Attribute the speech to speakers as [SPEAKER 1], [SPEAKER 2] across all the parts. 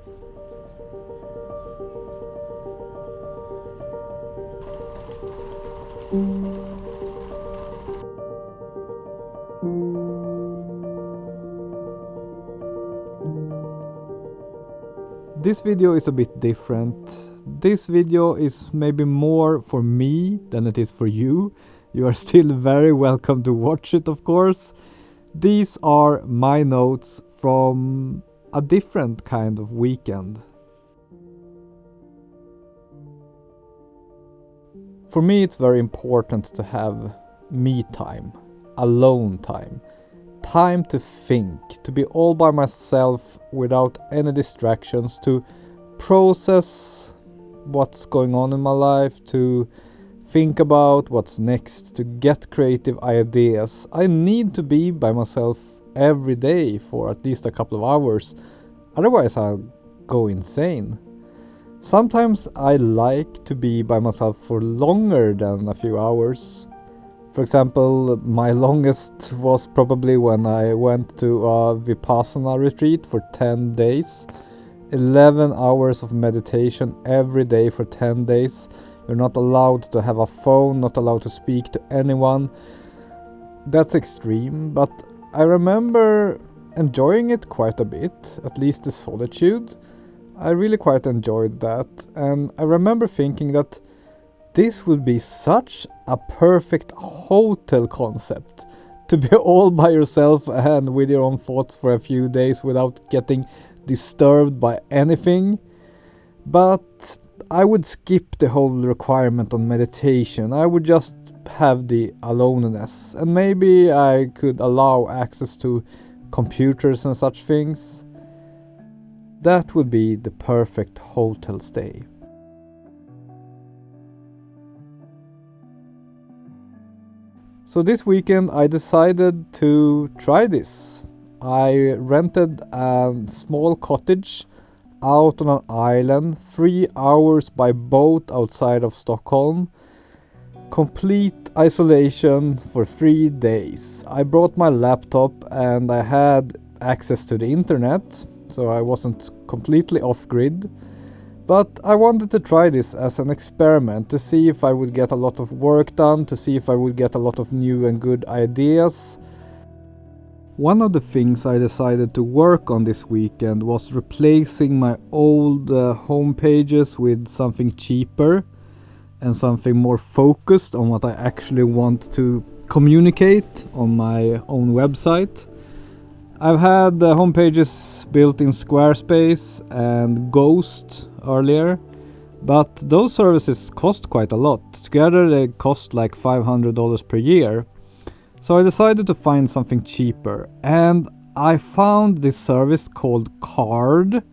[SPEAKER 1] This video is a bit different. This video is maybe more for me than it is for you. You are still very welcome to watch it, of course. These are my notes from a different kind of weekend. For me, it's very important to have me time, alone time. Time to think, to be all by myself without any distractions, to process what's going on in my life, to think about what's next, to get creative ideas. I need to be by myself every day for at least a couple of hours, otherwise I'll go insane. Sometimes I like to be by myself for longer than a few hours. For example, my longest was probably when I went to a Vipassana retreat for 10 days. 11 hours of meditation every day for 10 days. You're not allowed to have a phone, not allowed to speak to anyone. That's extreme, but I remember enjoying it quite a bit, at least the solitude. I really quite enjoyed that, and I remember thinking that this would be such a perfect hotel concept, to be all by yourself and with your own thoughts for a few days without getting disturbed by anything. But I would skip the whole requirement on meditation. I would just have the aloneness, and maybe I could allow access to computers and such things. That would be the perfect hotel stay. So this weekend I decided to try this. I rented a small cottage out on an island, 3 hours by boat outside of Stockholm. Complete isolation for 3 days. I brought my laptop and I had access to the internet, so I wasn't completely off-grid. But I wanted to try this as an experiment to see if I would get a lot of work done, to see if I would get a lot of new and good ideas. One of the things I decided to work on this weekend was replacing my old home pages with something cheaper and something more focused on what I actually want to communicate on my own website. I've had home pages built in Squarespace and Ghost earlier, but those services cost quite a lot. Together they cost like $500 per year. So I decided to find something cheaper, and I found this service called Card,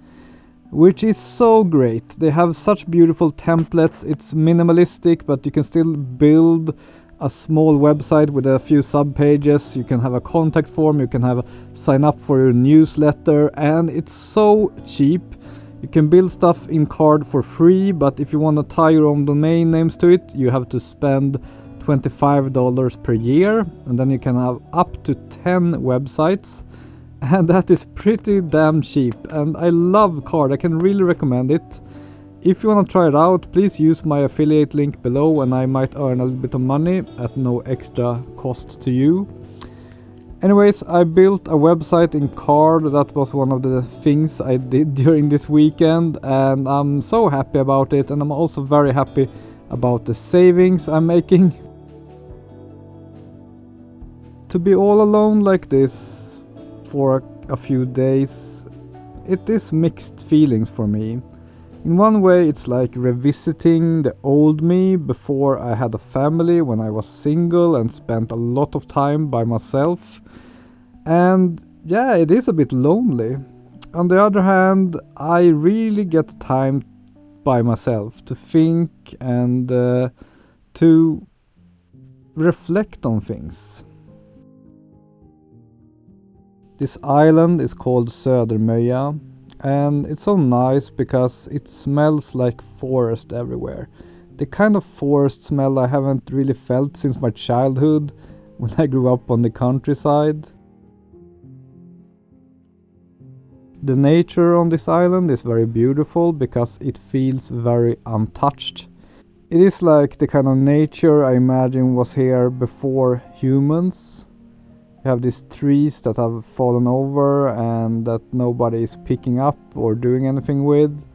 [SPEAKER 1] which is so great. They have such beautiful templates. It's minimalistic, but you can still build a small website with a few sub-pages. You can have a contact form, you can have sign up for your newsletter, and it's so cheap. You can build stuff in Card for free, but if you want to tie your own domain names to it, you have to spend $25 per year, and then you can have up to 10 websites, and that is pretty damn cheap. And I love Card. I can really recommend it. If you want to try it out, please use my affiliate link below and I might earn a little bit of money at no extra cost to you. Anyways, I built a website in Card. That was one of the things I did during this weekend, and I'm so happy about it, and I'm also very happy about the savings I'm making. To be all alone like this for a few days, it is mixed feelings for me. In one way, it's like revisiting the old me before I had a family, when I was single and spent a lot of time by myself. And yeah, it is a bit lonely. On the other hand, I really get time by myself to think and to reflect on things. This island is called Södermöja. And it's so nice because it smells like forest everywhere. The kind of forest smell I haven't really felt since my childhood, when I grew up on the countryside. The nature on this island is very beautiful because it feels very untouched. It is like the kind of nature I imagine was here before humans. You have these trees that have fallen over and that nobody is picking up or doing anything with.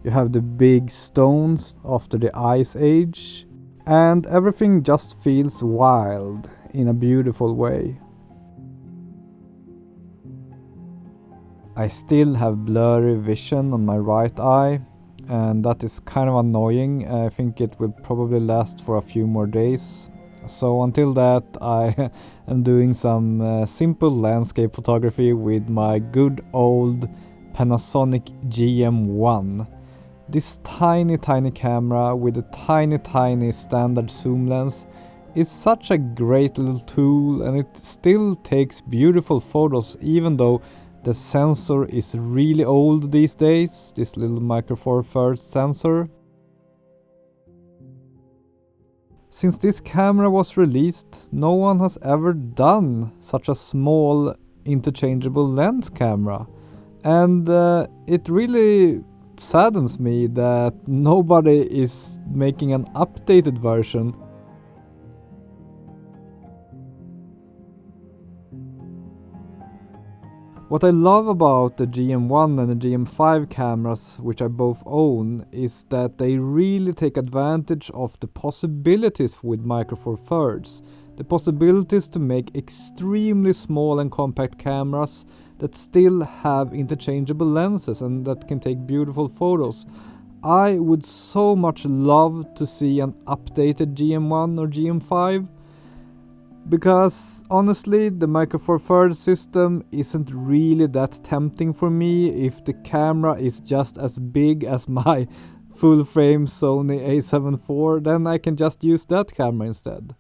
[SPEAKER 1] You have the big stones after the ice age. And everything just feels wild in a beautiful way. I still have blurry vision on my right eye, and that is kind of annoying. I think it will probably last for a few more days. So until that, I am doing some simple landscape photography with my good old Panasonic GM1. This tiny camera with a tiny standard zoom lens is such a great little tool, and it still takes beautiful photos even though the sensor is really old these days, this little Micro Four Thirds sensor. Since this camera was released, no one has ever done such a small interchangeable lens camera. And it really saddens me that nobody is making an updated version. What I love about the GM1 and the GM5 cameras, which I both own, is that they really take advantage of the possibilities with Micro Four Thirds. The possibilities to make extremely small and compact cameras that still have interchangeable lenses and that can take beautiful photos. I would so much love to see an updated GM1 or GM5. Because honestly, the Micro Four Thirds system isn't really that tempting for me if the camera is just as big as my full frame Sony a7 IV, then I can just use that camera instead.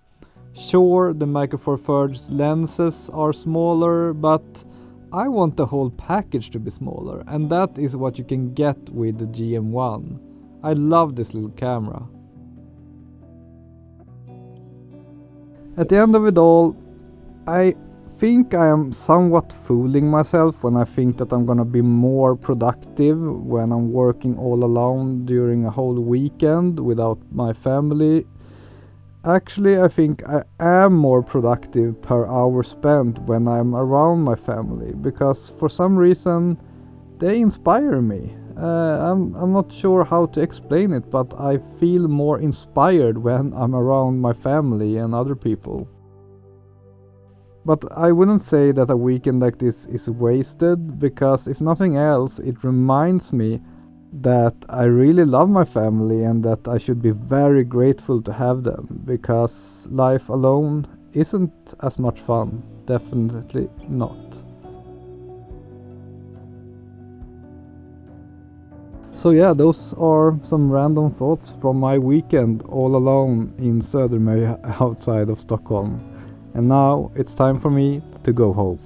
[SPEAKER 1] Sure, the Micro Four Thirds lenses are smaller, but I want the whole package to be smaller, and that is what you can get with the GM1. I love this little camera. At the end of it all, I think I am somewhat fooling myself when I think that I'm gonna be more productive when I'm working all alone during a whole weekend without my family. Actually, I think I am more productive per hour spent when I'm around my family, because for some reason they inspire me. I'm not sure how to explain it, but I feel more inspired when I'm around my family and other people. But I wouldn't say that a weekend like this is wasted, because if nothing else, it reminds me that I really love my family and that I should be very grateful to have them, because life alone isn't as much fun. Definitely not. So yeah, those are some random thoughts from my weekend all alone in Södermö outside of Stockholm. And now it's time for me to go home.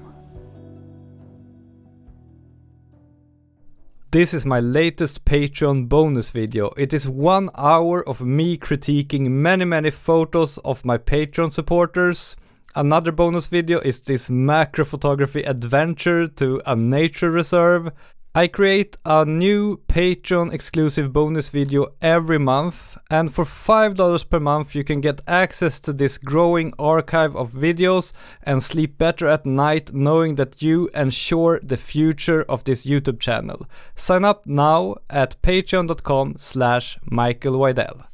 [SPEAKER 1] This is my latest Patreon bonus video. It is 1 hour of me critiquing many photos of my Patreon supporters. Another bonus video is this macro photography adventure to a nature reserve. I create a new Patreon exclusive bonus video every month, and for $5 per month you can get access to this growing archive of videos and sleep better at night knowing that you ensure the future of this YouTube channel. Sign up now at patreon.com/Micael Widell.